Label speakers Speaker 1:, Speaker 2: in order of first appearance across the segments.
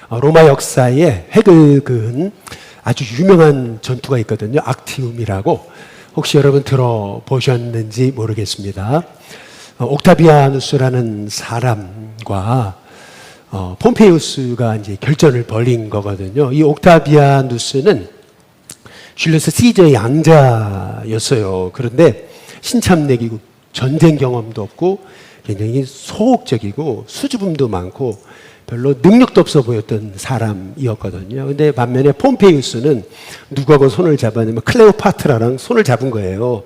Speaker 1: 로마 역사에 획을 그은 아주 유명한 전투가 있거든요. 악티움이라고. 혹시 여러분 들어보셨는지 모르겠습니다. 옥타비아누스라는 사람과 폼페이우스가 이제 결전을 벌인 거거든요. 이 옥타비아누스는 줄리우스 시저의 양자였어요. 그런데 신참내기고 전쟁 경험도 없고 굉장히 소극적이고 수줍음도 많고 별로 능력도 없어 보였던 사람이었거든요. 근데 반면에 폼페이우스는 누구하고 손을 잡았냐면 클레오파트라랑 손을 잡은 거예요.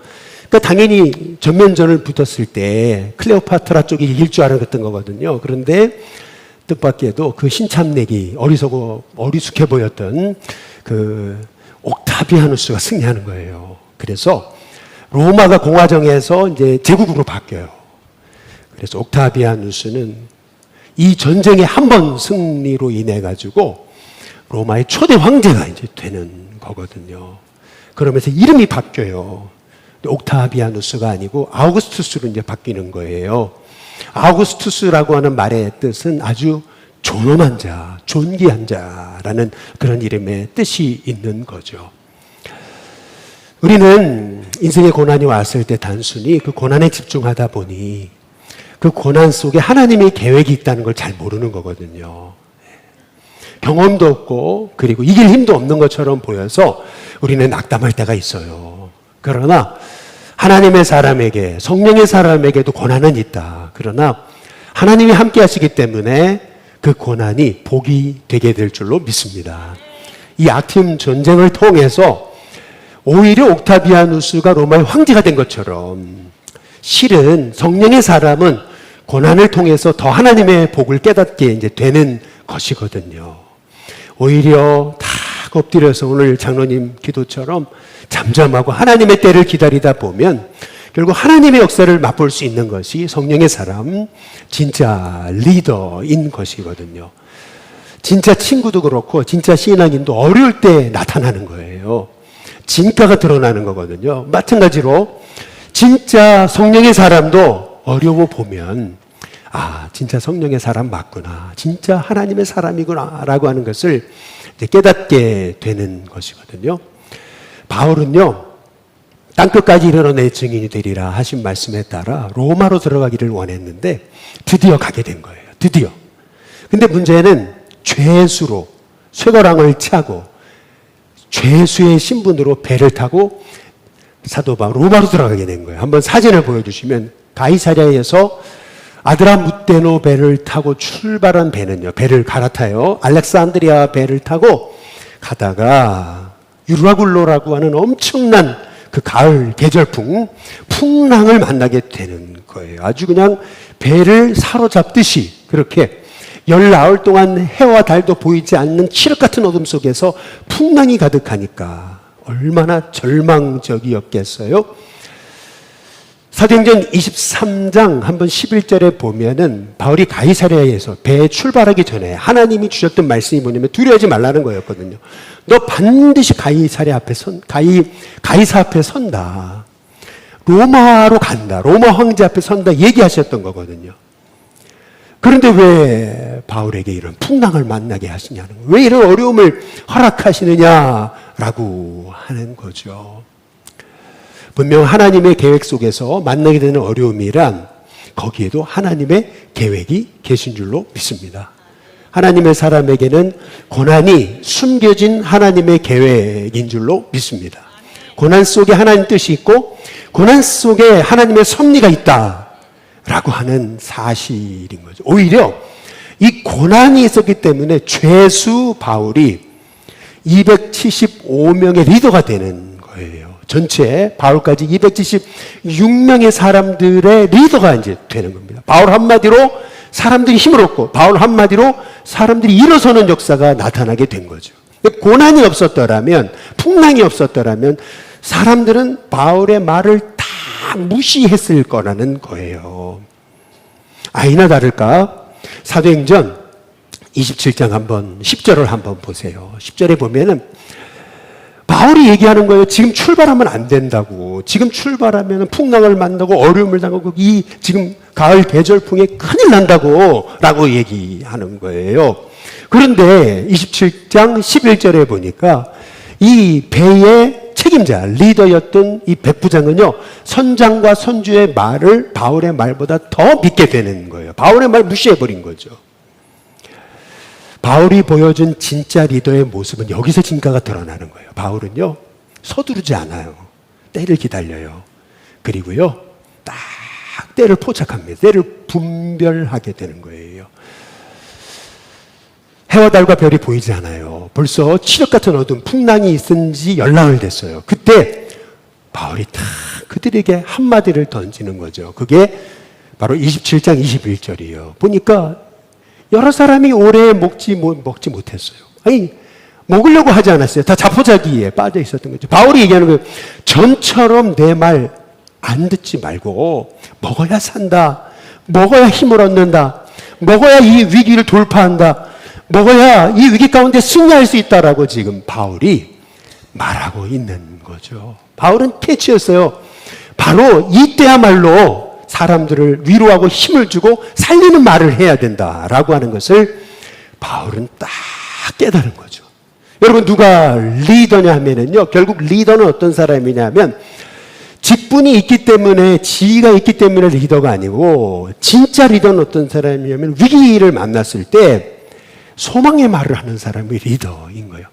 Speaker 1: 그러니까 당연히 전면전을 붙었을 때 클레오파트라 쪽이 이길 줄 알았던 거거든요. 그런데 뜻밖에도 그 신참내기 어리숙해 보였던 그 옥타비아누스가 승리하는 거예요. 그래서 로마가 공화정에서 이제 제국으로 바뀌어요. 그래서 옥타비아누스는 이 전쟁의 한 번 승리로 인해 가지고 로마의 초대 황제가 이제 되는 거거든요. 그러면서 이름이 바뀌어요. 옥타비아누스가 아니고 아우구스투스로 이제 바뀌는 거예요. 아우구스투스라고 하는 말의 뜻은 아주 존엄한 자, 존귀한 자라는 그런 이름의 뜻이 있는 거죠. 우리는 인생의 고난이 왔을 때 단순히 그 고난에 집중하다 보니 그 고난 속에 하나님의 계획이 있다는 걸 잘 모르는 거거든요. 경험도 없고 그리고 이길 힘도 없는 것처럼 보여서 우리는 낙담할 때가 있어요. 그러나 하나님의 사람에게, 성령의 사람에게도 고난은 있다. 그러나 하나님이 함께 하시기 때문에 그 고난이 복이 되게 될 줄로 믿습니다. 이 악팀 전쟁을 통해서 오히려 옥타비아누스가 로마의 황제가 된 것처럼 실은 성령의 사람은 고난을 통해서 더 하나님의 복을 깨닫게 이제 되는 것이거든요. 오히려 다 엎드려서 오늘 장로님 기도처럼 잠잠하고 하나님의 때를 기다리다 보면 결국 하나님의 역사를 맛볼 수 있는 것이 성령의 사람, 진짜 리더인 것이거든요. 진짜 친구도 그렇고 진짜 신앙인도 어려울 때 나타나는 거예요. 진가가 드러나는 거거든요. 마찬가지로 진짜 성령의 사람도 어려워 보면 진짜 성령의 사람 맞구나. 진짜 하나님의 사람이구나 라고 하는 것을 이제 깨닫게 되는 것이거든요. 바울은요. 땅끝까지 이르러 내 증인이 되리라 하신 말씀에 따라 로마로 들어가기를 원했는데 드디어 가게 된 거예요. 드디어. 근데 문제는 죄수로 쇠고랑을 차고 죄수의 신분으로 배를 타고 사도 바울 로마로 들어가게 된 거예요. 한번 사진을 보여주시면 가이사랴에서 아드라무테노 배를 타고 출발한 배는요. 배를 갈아타요. 알렉산드리아 배를 타고 가다가 유라굴로라고 하는 엄청난 그 가을 계절풍 풍랑을 만나게 되는 거예요. 아주 그냥 배를 사로잡듯이 그렇게 열나흘 동안 해와 달도 보이지 않는 칠흑 같은 어둠 속에서 풍랑이 가득하니까 얼마나 절망적이었겠어요. 사도행전 23장 한번 11절에 보면은 바울이 가이사랴에서 배에 출발하기 전에 하나님이 주셨던 말씀이 뭐냐면 두려워하지 말라는 거였거든요. 너 반드시 가이사랴 앞에 가이사 앞에 선다. 로마로 간다. 로마 황제 앞에 선다. 얘기하셨던 거거든요. 그런데 왜 바울에게 이런 풍랑을 만나게 하시냐는 거예요. 왜 이런 어려움을 허락하시느냐라고 하는 거죠. 분명 하나님의 계획 속에서 만나게 되는 어려움이란 거기에도 하나님의 계획이 계신 줄로 믿습니다. 하나님의 사람에게는 고난이 숨겨진 하나님의 계획인 줄로 믿습니다. 고난 속에 하나님 뜻이 있고 고난 속에 하나님의 섭리가 있다라고 하는 사실인 거죠. 오히려 이 고난이 있었기 때문에 죄수 바울이 275명의 리더가 되는 거예요. 전체 바울까지 276명의 사람들의 리더가 이제 되는 겁니다. 바울 한마디로 사람들이 힘을 얻고 바울 한마디로 사람들이 일어서는 역사가 나타나게 된 거죠. 고난이 없었더라면 풍랑이 없었더라면 사람들은 바울의 말을 다 무시했을 거라는 거예요. 아니나 다를까 사도행전 27장 한번 10절을 한번 보세요. 10절에 보면은 바울이 얘기하는 거예요. 지금 출발하면 안 된다고. 지금 출발하면 풍랑을 만나고 어려움을 당하고 이 지금 가을 계절풍에 큰일 난다고 라고 얘기하는 거예요. 그런데 27장 11절에 보니까 이 배의 책임자, 리더였던 이 백부장은요, 선장과 선주의 말을 바울의 말보다 더 믿게 되는 거예요. 바울의 말 무시해버린 거죠. 바울이 보여준 진짜 리더의 모습은 여기서 진가가 드러나는 거예요. 바울은요, 서두르지 않아요. 때를 기다려요. 그리고요, 딱 때를 포착합니다. 때를 분별하게 되는 거예요. 해와 달과 별이 보이지 않아요. 벌써 칠흑 같은 어두운 풍랑이 있은 지 열나흘 됐어요. 그때 바울이 딱 그들에게 한마디를 던지는 거죠. 그게 바로 27장 21절이에요. 보니까 여러 사람이 오래 먹지 못했어요. 아니, 먹으려고 하지 않았어요. 다 자포자기에 빠져 있었던 거죠. 바울이 얘기하는 거예요. 전처럼 내 말 안 듣지 말고 먹어야 산다. 먹어야 힘을 얻는다. 먹어야 이 위기를 돌파한다. 먹어야 이 위기 가운데 승리할 수 있다라고 지금 바울이 말하고 있는 거죠. 바울은 캐치였어요. 바로 이때야말로 사람들을 위로하고 힘을 주고 살리는 말을 해야 된다라고 하는 것을 바울은 딱 깨달은 거죠. 여러분, 누가 리더냐 하면은요, 결국 리더는 어떤 사람이냐 하면 직분이 있기 때문에, 지위가 있기 때문에 리더가 아니고, 진짜 리더는 어떤 사람이냐면 위기를 만났을 때 소망의 말을 하는 사람이 리더인 거예요.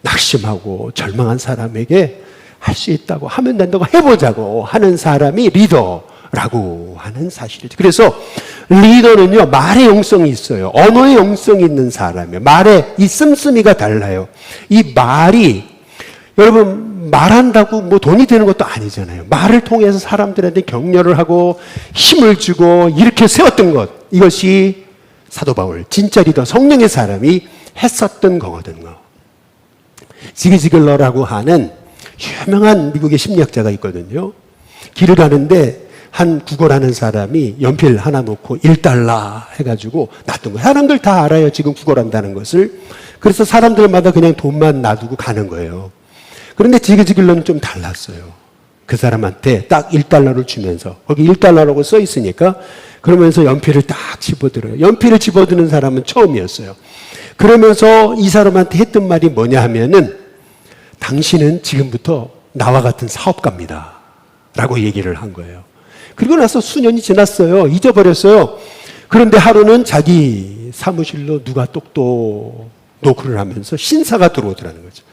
Speaker 1: 낙심하고 절망한 사람에게 할 수 있다고, 하면 된다고, 해보자고 하는 사람이 리더라고 하는 사실이죠. 그래서 리더는요, 말의 영성이 있어요. 언어의 영성이 있는 사람이에요. 말의 이 씀씀이가 달라요. 이 말이, 여러분, 말한다고 뭐 돈이 되는 것도 아니잖아요. 말을 통해서 사람들한테 격려를 하고 힘을 주고 이렇게 세웠던 것, 이것이 사도 바울, 진짜 리더, 성령의 사람이 했었던 거거든요. 지기 지글러라고 하는 유명한 미국의 심리학자가 있거든요. 길을 가는데 한 국어라는 사람이 연필 하나 놓고 1달러 해가지고 놔둔 거예요. 사람들 다 알아요, 지금 국어란다는 것을. 그래서 사람들마다 그냥 돈만 놔두고 가는 거예요. 그런데 지기 지글러는 좀 달랐어요. 그 사람한테 딱 1달러를 주면서, 거기 1달러라고 써 있으니까, 그러면서 연필을 딱 집어들어요. 연필을 집어드는 사람은 처음이었어요. 그러면서 이 사람한테 했던 말이 뭐냐 하면은, 당신은 지금부터 나와 같은 사업가입니다 라고 얘기를 한 거예요. 그리고 나서 수년이 지났어요. 잊어버렸어요. 그런데 하루는 자기 사무실로 누가 똑똑 노크를 하면서 신사가 들어오더라는 거죠.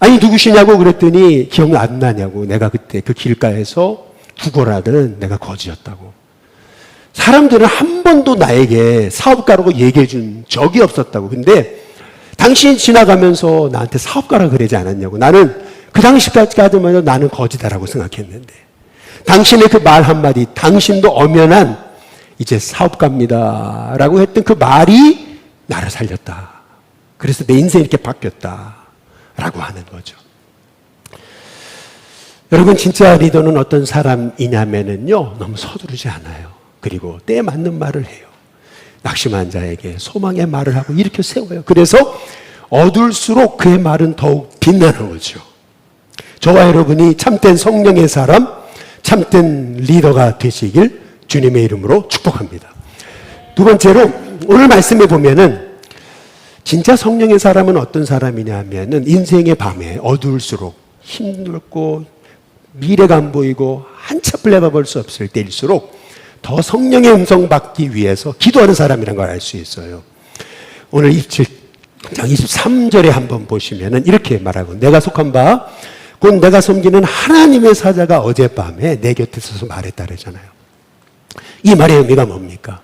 Speaker 1: 아니, 누구시냐고 그랬더니 기억 안 나냐고. 내가 그때 그 길가에서 구걸하던 내가 거지였다고. 사람들은 한 번도 나에게 사업가라고 얘기해 준 적이 없었다고. 근데 당신이 지나가면서 나한테 사업가라고 그러지 않았냐고. 나는 그 당시까지만 해도 나는 거지다라고 생각했는데, 당신의 그 말 한마디, 당신도 엄연한 이제 사업가입니다 라고 했던 그 말이 나를 살렸다. 그래서 내 인생이 이렇게 바뀌었다 라고 하는 거죠. 여러분, 진짜 리더는 어떤 사람이냐면요, 너무 서두르지 않아요. 그리고 때에 맞는 말을 해요. 낙심한 자에게 소망의 말을 하고 이렇게 세워요. 그래서 어둘수록 그의 말은 더욱 빛나는 거죠. 저와 여러분이 참된 성령의 사람, 참된 리더가 되시길 주님의 이름으로 축복합니다. 두 번째로, 오늘 말씀에 보면은 진짜 성령의 사람은 어떤 사람이냐 하면은 인생의 밤에 어두울수록, 힘들고 미래가 안 보이고 한참 내다볼 수 없을 때일수록 더 성령의 음성 받기 위해서 기도하는 사람이라는 걸 알 수 있어요. 오늘 27장 23절에 한번 보시면은 이렇게 말하고, 내가 속한 바 곧 내가 섬기는 하나님의 사자가 어젯밤에 내 곁에 서서 말했다 그러잖아요. 이 말의 의미가 뭡니까?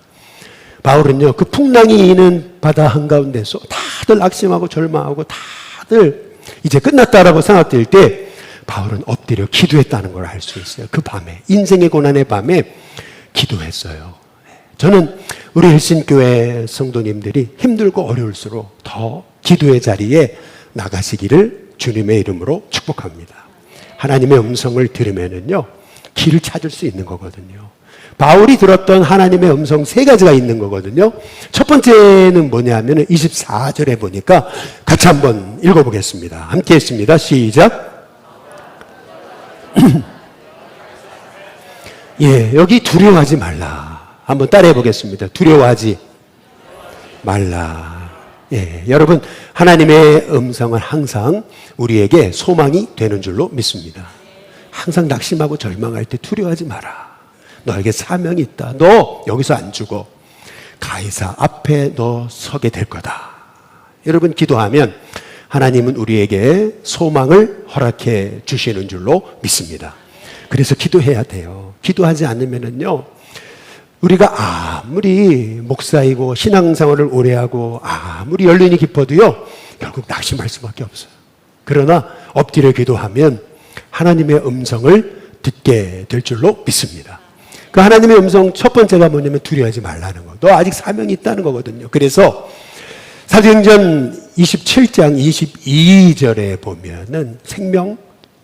Speaker 1: 바울은요, 그 풍랑이 이는 바다 한가운데서 다들 낙심하고 절망하고 다들 이제 끝났다라고 생각될 때 바울은 엎드려 기도했다는 걸 알 수 있어요. 그 밤에, 인생의 고난의 밤에 기도했어요. 저는 우리 일신교회 성도님들이 힘들고 어려울수록 더 기도의 자리에 나가시기를 주님의 이름으로 축복합니다. 하나님의 음성을 들으면은요, 길을 찾을 수 있는 거거든요. 바울이 들었던 하나님의 음성 세 가지가 있는 거거든요. 첫 번째는 뭐냐면 24절에 보니까 같이 한번 읽어보겠습니다. 함께 했습니다. 시작. 예, 여기 두려워하지 말라. 한번 따라해 보겠습니다. 두려워하지 말라. 예, 여러분 하나님의 음성은 항상 우리에게 소망이 되는 줄로 믿습니다. 항상 낙심하고 절망할 때 두려워하지 마라. 너에게 사명이 있다. 너 여기서 안 죽어. 가이사 앞에 너 서게 될 거다. 여러분 기도하면 하나님은 우리에게 소망을 허락해 주시는 줄로 믿습니다. 그래서 기도해야 돼요. 기도하지 않으면은요, 우리가 아무리 목사이고 신앙생활을 오래 하고 아무리 연륜이 깊어도요, 결국 낙심할 수밖에 없어요. 그러나 엎드려 기도하면 하나님의 음성을 듣게 될 줄로 믿습니다. 그 하나님의 음성 첫 번째가 뭐냐면 두려워하지 말라는 거. 너 아직 사명이 있다는 거거든요. 그래서 사도행전 27장 22절에 보면은 생명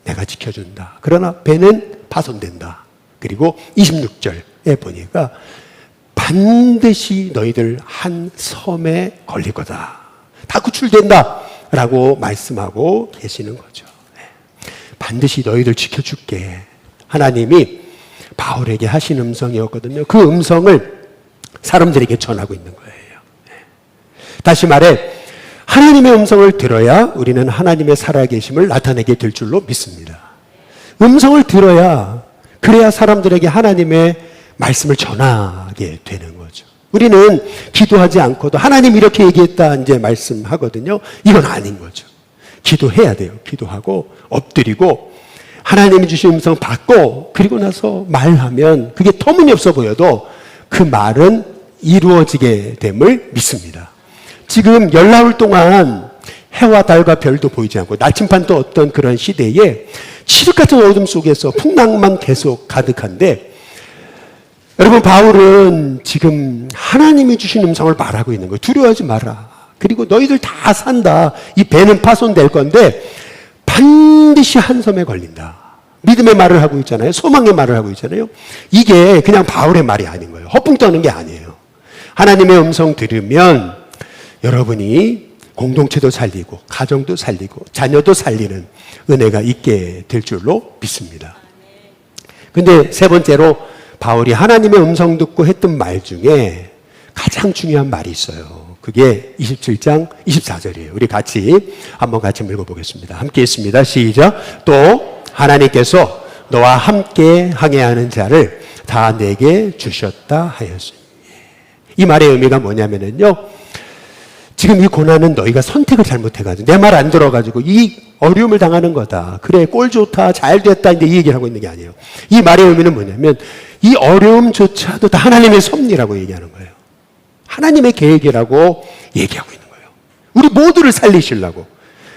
Speaker 1: 내가 지켜준다. 그러나 배는 파손된다. 그리고 26절에 보니까 반드시 너희들 한 섬에 걸릴 거다. 다 구출된다. 라고 말씀하고 계시는 거죠. 반드시 너희들 지켜줄게. 하나님이 바울에게 하신 음성이었거든요. 그 음성을 사람들에게 전하고 있는 거예요. 다시 말해 하나님의 음성을 들어야 우리는 하나님의 살아계심을 나타내게 될 줄로 믿습니다. 음성을 들어야 그래야 사람들에게 하나님의 말씀을 전하게 되는 거죠. 우리는 기도하지 않고도 하나님 이렇게 얘기했다 이제 말씀하거든요. 이건 아닌 거죠. 기도해야 돼요. 기도하고 엎드리고 하나님이 주신 음성 받고 그리고 나서 말하면 그게 터무니없어 보여도 그 말은 이루어지게 됨을 믿습니다. 지금 열나흘 동안 해와 달과 별도 보이지 않고 나침반도 어떤 그런 시대에 칠흑 같은 어둠 속에서 풍랑만 계속 가득한데 여러분 바울은 지금 하나님이 주신 음성을 말하고 있는 거예요. 두려워하지 마라. 그리고 너희들 다 산다. 이 배는 파손될 건데 반드시 한 섬에 걸린다. 믿음의 말을 하고 있잖아요. 소망의 말을 하고 있잖아요. 이게 그냥 바울의 말이 아닌 거예요. 헛붕 떠는 게 아니에요. 하나님의 음성 들으면 여러분이 공동체도 살리고 가정도 살리고 자녀도 살리는 은혜가 있게 될 줄로 믿습니다. 근데 세 번째로 바울이 하나님의 음성 듣고 했던 말 중에 가장 중요한 말이 있어요. 그게 27장 24절이에요. 우리 한번 같이 읽어보겠습니다. 함께 있습니다. 시작. 또 하나님께서 너와 함께 항해하는 자를 다 내게 주셨다 하였으니. 이 말의 의미가 뭐냐면요. 지금 이 고난은 너희가 선택을 잘못해가지고 내 말 안 들어가지고 이 어려움을 당하는 거다. 그래 꼴 좋다 잘 됐다 이제 이 얘기를 하고 있는 게 아니에요. 이 말의 의미는 뭐냐면 이 어려움조차도 다 하나님의 섭리라고 얘기하는 거예요. 하나님의 계획이라고 얘기하고 있는 거예요. 우리 모두를 살리시려고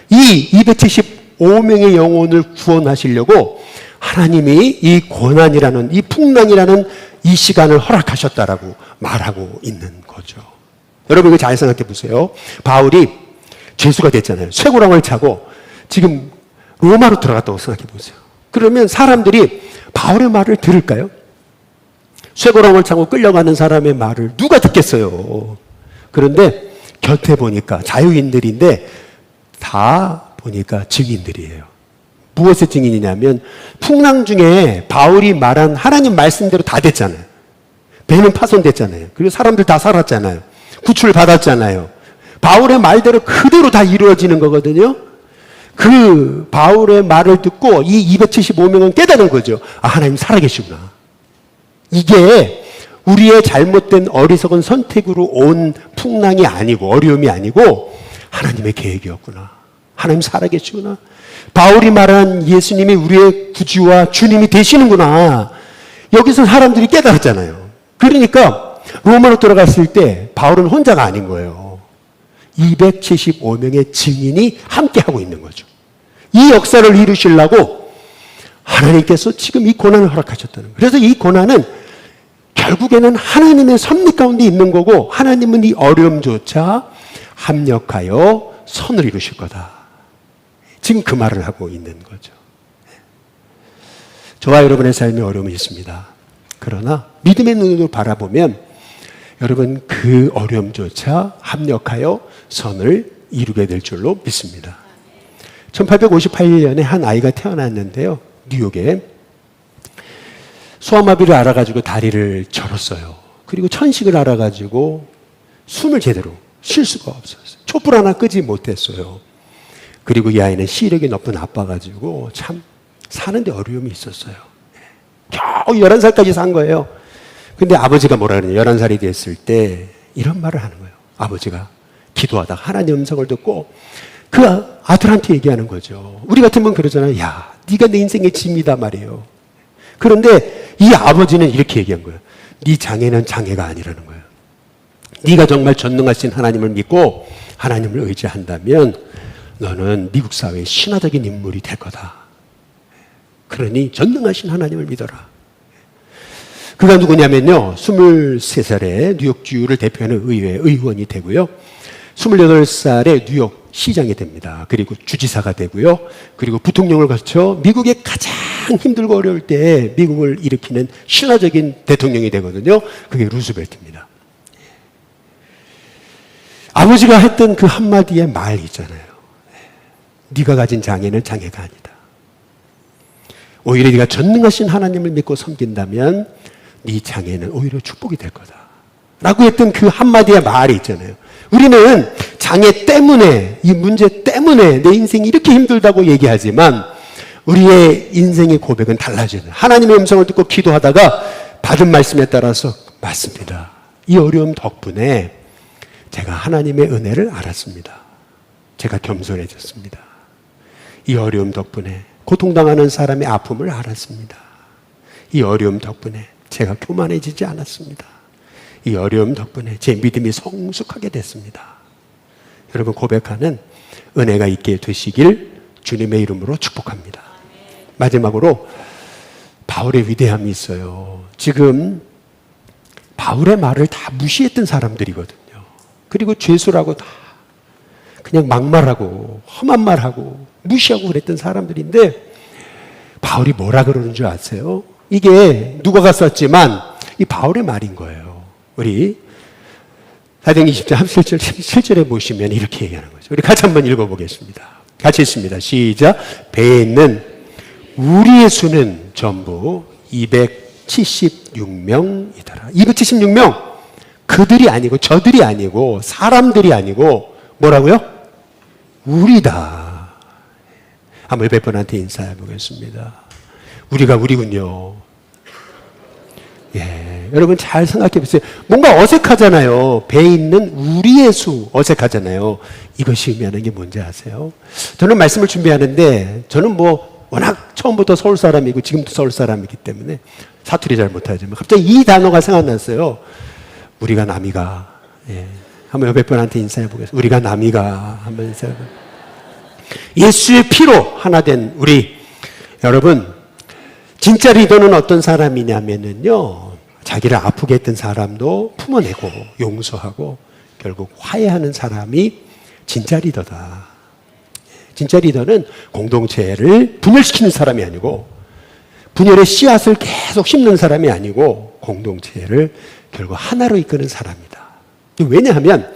Speaker 1: 이 275명의 영혼을 구원하시려고 하나님이 이 고난이라는 이 풍랑이라는 이 시간을 허락하셨다라고 말하고 있는 거죠. 여러분 이거 잘 생각해 보세요. 바울이 죄수가 됐잖아요. 쇠고랑을 차고 지금 로마로 들어갔다고 생각해 보세요. 그러면 사람들이 바울의 말을 들을까요? 쇠고랑을 차고 끌려가는 사람의 말을 누가 듣겠어요? 그런데 곁에 보니까 자유인들인데 다 보니까 증인들이에요. 무엇의 증인이냐면 풍랑 중에 바울이 말한 하나님 말씀대로 다 됐잖아요. 배는 파손됐잖아요. 그리고 사람들 다 살았잖아요. 구출 받았잖아요. 바울의 말대로 그대로 다 이루어지는 거거든요. 그 바울의 말을 듣고 이 275명은 깨달은 거죠. 아, 하나님 살아계시구나. 이게 우리의 잘못된 어리석은 선택으로 온 풍랑이 아니고 어려움이 아니고 하나님의 계획이었구나. 하나님 살아계시구나. 바울이 말한 예수님이 우리의 구주와 주님이 되시는구나. 여기서 사람들이 깨달았잖아요. 그러니까 로마로 들어갔을 때 바울은 혼자가 아닌 거예요. 275명의 증인이 함께하고 있는 거죠. 이 역사를 이루시려고 하나님께서 지금 이 고난을 허락하셨다는 거예요. 그래서 이 고난은 결국에는 하나님의 섭리 가운데 있는 거고 하나님은 이 어려움조차 합력하여 선을 이루실 거다. 지금 그 말을 하고 있는 거죠. 저와 여러분의 삶에 어려움이 있습니다. 그러나 믿음의 눈으로 바라보면 여러분 그 어려움조차 합력하여 선을 이루게 될 줄로 믿습니다. 1858년에 한 아이가 태어났는데요. 뉴욕에 소아마비를 알아가지고 다리를 절었어요. 그리고 천식을 알아가지고 숨을 제대로 쉴 수가 없었어요. 촛불 하나 끄지 못했어요. 그리고 이 아이는 시력이 높은 아빠가지고 참 사는데 어려움이 있었어요. 겨우 11살까지 산 거예요. 근데 아버지가 뭐라 그러냐. 11살이 됐을 때 이런 말을 하는 거예요. 아버지가 기도하다가 하나님 음성을 듣고 그 아들한테 얘기하는 거죠. 우리 같으면 그러잖아요. 야, 네가 내 인생의 짐이다 말이에요. 그런데 이 아버지는 이렇게 얘기한 거예요. 네 장애는 장애가 아니라는 거예요. 네가 정말 전능하신 하나님을 믿고 하나님을 의지한다면 너는 미국 사회의 신화적인 인물이 될 거다. 그러니 전능하신 하나님을 믿어라. 그가 누구냐면요. 23살에 뉴욕주를 대표하는 의회 의원이 되고요. 28살에 뉴욕 시장이 됩니다. 그리고 주지사가 되고요. 그리고 부통령을 거쳐 미국의 가장 힘들고 어려울 때 미국을 일으키는 신화적인 대통령이 되거든요. 그게 루스벨트입니다. 아버지가 했던 그 한마디의 말 있잖아요. 네가 가진 장애는 장애가 아니다. 오히려 네가 전능하신 하나님을 믿고 섬긴다면 네 장애는 오히려 축복이 될 거다. 라고 했던 그 한마디의 말이 있잖아요. 우리는 장애 때문에, 이 문제 때문에 내 인생이 이렇게 힘들다고 얘기하지만 우리의 인생의 고백은 달라져요. 하나님의 음성을 듣고 기도하다가 받은 말씀에 따라서 맞습니다. 이 어려움 덕분에 제가 하나님의 은혜를 알았습니다. 제가 겸손해졌습니다. 이 어려움 덕분에 고통당하는 사람의 아픔을 알았습니다. 이 어려움 덕분에 제가 교만해지지 않았습니다. 이 어려움 덕분에 제 믿음이 성숙하게 됐습니다. 여러분 고백하는 은혜가 있게 되시길 주님의 이름으로 축복합니다. 마지막으로 바울의 위대함이 있어요. 지금 바울의 말을 다 무시했던 사람들이거든요. 그리고 죄수라고 다 그냥 막말하고 험한 말하고 무시하고 그랬던 사람들인데 바울이 뭐라 그러는 줄 아세요? 이게 누가가 썼지만 이 바울의 말인 거예요. 우리 사도행전 20장 7절에 보시면 이렇게 얘기하는 거죠. 우리 같이 한번 읽어보겠습니다. 같이 읽습니다. 시작. 배에 있는 우리의 수는 전부 276명이더라. 276명. 그들이 아니고 저들이 아니고 사람들이 아니고 뭐라고요? 우리다. 한번 옆에 분한테 인사해 보겠습니다. 우리가 우리군요. 예, 여러분 잘 생각해 보세요. 뭔가 어색하잖아요. 배에 있는 우리의 수 어색하잖아요. 이것이 의미하는 게 뭔지 아세요? 저는 말씀을 준비하는데 저는 뭐 워낙 처음부터 서울 사람이고 지금도 서울 사람이기 때문에 사투리 잘 못하지만 갑자기 이 단어가 생각났어요. 우리가 남이가. 예. 한번 옆에 분한테 인사해 보겠습니다. 우리가 남이가. 한번 인사해 보겠습니다. 예수의 피로 하나 된 우리 여러분, 진짜 리더는 어떤 사람이냐면요, 자기를 아프게 했던 사람도 품어내고 용서하고 결국 화해하는 사람이 진짜 리더다. 진짜 리더는 공동체를 분열시키는 사람이 아니고 분열의 씨앗을 계속 심는 사람이 아니고 공동체를 결국 하나로 이끄는 사람이다. 왜냐하면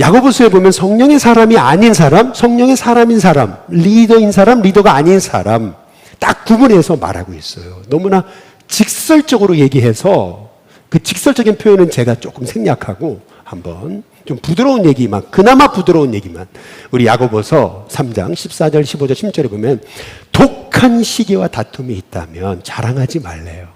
Speaker 1: 야고보서에 보면 성령의 사람이 아닌 사람, 성령의 사람인 사람, 리더인 사람, 리더가 아닌 사람 딱 구분해서 말하고 있어요. 너무나 직설적으로 얘기해서 그 직설적인 표현은 제가 조금 생략하고 한번 좀 부드러운 얘기만, 그나마 부드러운 얘기만 우리 야고보서 3장 14절, 15절, 16절에 보면 독한 시기와 다툼이 있다면 자랑하지 말래요.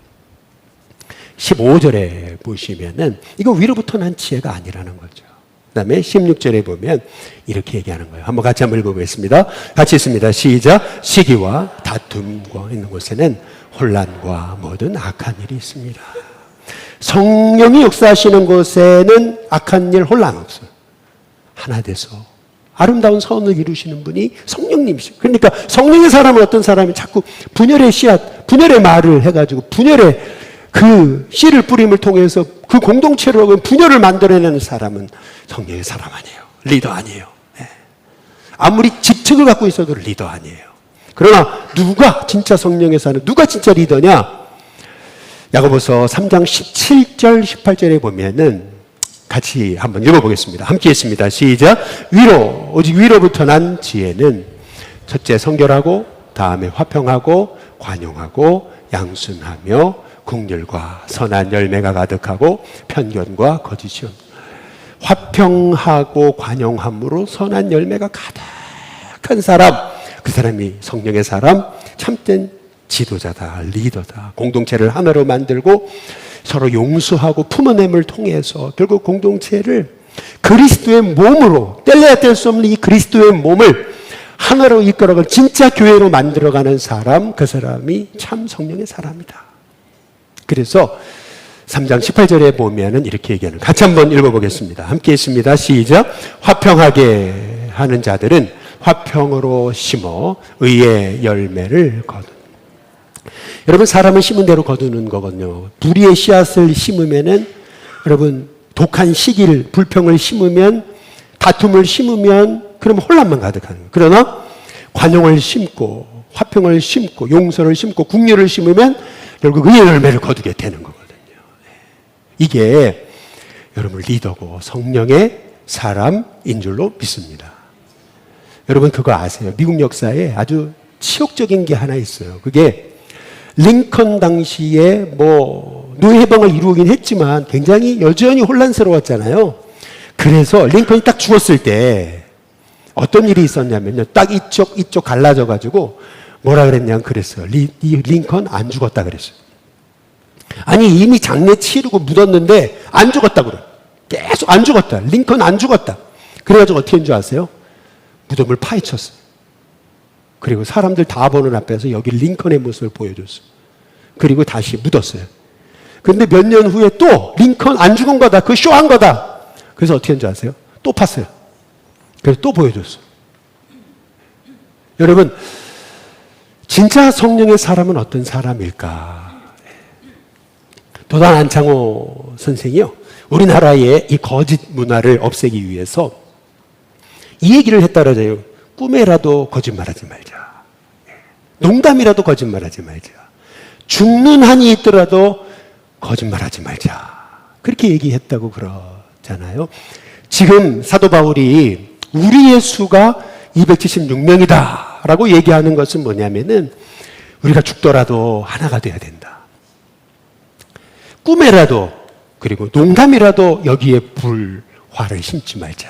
Speaker 1: 15절에 보시면은 이거 위로부터 난 지혜가 아니라는 거죠. 그 다음에 16절에 보면 이렇게 얘기하는 거예요. 한번 같이 한번 읽어보겠습니다. 같이 읽습니다. 시작. 시기와 다툼과 있는 곳에는 혼란과 모든 악한 일이 있습니다. 성령이 역사하시는 곳에는 악한 일, 혼란 없어요. 하나 돼서 아름다운 선을 이루시는 분이 성령님이시죠. 그러니까 성령의 사람은 어떤 사람이 자꾸 분열의 씨앗, 분열의 말을 해가지고 분열의 그 씨를 뿌림을 통해서 그 공동체로 분열을 만들어내는 사람은 성령의 사람 아니에요. 리더 아니에요. 네. 아무리 직책을 갖고 있어도 리더 아니에요. 그러나 누가 진짜 성령의 사람, 누가 진짜 리더냐? 야고보서 3장 17절, 18절에 보면은 같이 한번 읽어보겠습니다. 함께 했습니다. 시작. 위로, 오직 위로부터 난 지혜는 첫째 성결하고 다음에 화평하고 관용하고 양순하며 긍휼과 선한 열매가 가득하고 편견과 거짓이 없는 화평하고 관용함으로 선한 열매가 가득한 사람, 그 사람이 성령의 사람, 참된 지도자다, 리더다. 공동체를 하나로 만들고 서로 용서하고 품어냄을 통해서 결국 공동체를 그리스도의 몸으로, 뗄래야 뗄 수 없는 이 그리스도의 몸을 하나로 이끌어가는 진짜 교회로 만들어가는 사람, 그 사람이 참 성령의 사람이다. 그래서 3장 18절에 보면은 이렇게 얘기하는, 같이 한번 읽어보겠습니다. 함께 있습니다. 시작. 화평하게 하는 자들은 화평으로 심어 의의 열매를 거둔. 여러분, 사람은 심은 대로 거두는 거거든요. 불의의 씨앗을 심으면은, 여러분, 독한 시기를, 불평을 심으면, 다툼을 심으면, 그러면 혼란만 가득하는 거예요. 그러나 관용을 심고, 화평을 심고, 용서를 심고, 긍휼을 심으면 결국 의의 열매를 거두게 되는 거거든요. 이게 여러분 리더고 성령의 사람인 줄로 믿습니다. 여러분 그거 아세요? 미국 역사에 아주 치욕적인 게 하나 있어요. 그게 링컨 당시에 노예 해방을 이루긴 했지만 굉장히 여전히 혼란스러웠잖아요. 그래서 링컨이 딱 죽었을 때 어떤 일이 있었냐면요. 딱 이쪽 갈라져 가지고 뭐라 그랬냐면 그랬어요. 링컨 안 죽었다 그랬어요. 아니 이미 장례 치르고 묻었는데 안 죽었다 그래. 계속 안 죽었다. 링컨 안 죽었다. 그래가지고 어떻게 한 줄 아세요? 무덤을 파헤쳤어요. 그리고 사람들 다 보는 앞에서 여기 링컨의 모습을 보여줬어요. 그리고 다시 묻었어요. 근데 몇 년 후에 또 링컨 안 죽은 거다. 그 쇼한 거다. 그래서 어떻게 한 줄 아세요? 또 팠어요. 그래서 또 보여줬어요. 여러분 진짜 성령의 사람은 어떤 사람일까? 도단 안창호 선생이요. 우리나라의 이 거짓 문화를 없애기 위해서 이 얘기를 했다라요. 꿈에라도 거짓말하지 말자. 농담이라도 거짓말하지 말자. 죽는 한이 있더라도 거짓말하지 말자. 그렇게 얘기했다고 그러잖아요. 지금 사도 바울이 우리의 수가 276명이다 라고 얘기하는 것은 뭐냐면은 우리가 죽더라도 하나가 돼야 된다. 꿈에라도 그리고 농담이라도 여기에 불화를 심지 말자.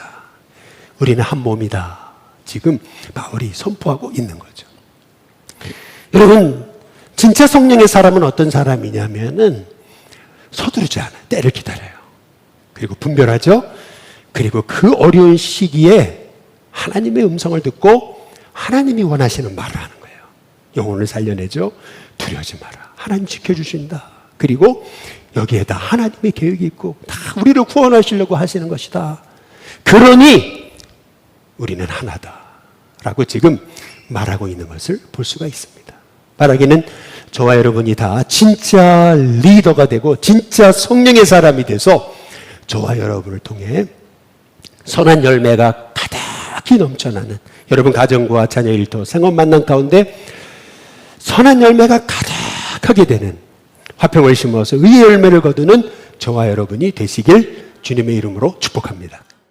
Speaker 1: 우리는 한 몸이다. 지금 바울이 선포하고 있는 거죠. 여러분 진짜 성령의 사람은 어떤 사람이냐면은 서두르지 않아요. 때를 기다려요. 그리고 분별하죠. 그리고 그 어려운 시기에 하나님의 음성을 듣고 하나님이 원하시는 말을 하는 거예요. 영혼을 살려내죠. 두려워하지 마라. 하나님 지켜주신다. 그리고 여기에다 하나님의 계획이 있고 다 우리를 구원하시려고 하시는 것이다. 그러니 우리는 하나다 라고 지금 말하고 있는 것을 볼 수가 있습니다. 말하기는 저와 여러분이 다 진짜 리더가 되고 진짜 성령의 사람이 돼서 저와 여러분을 통해 선한 열매가 가득히 넘쳐나는 여러분 가정과 자녀 일터 생업 만남 가운데 선한 열매가 가득하게 되는 화평을 심어서 의의 열매를 거두는 저와 여러분이 되시길 주님의 이름으로 축복합니다.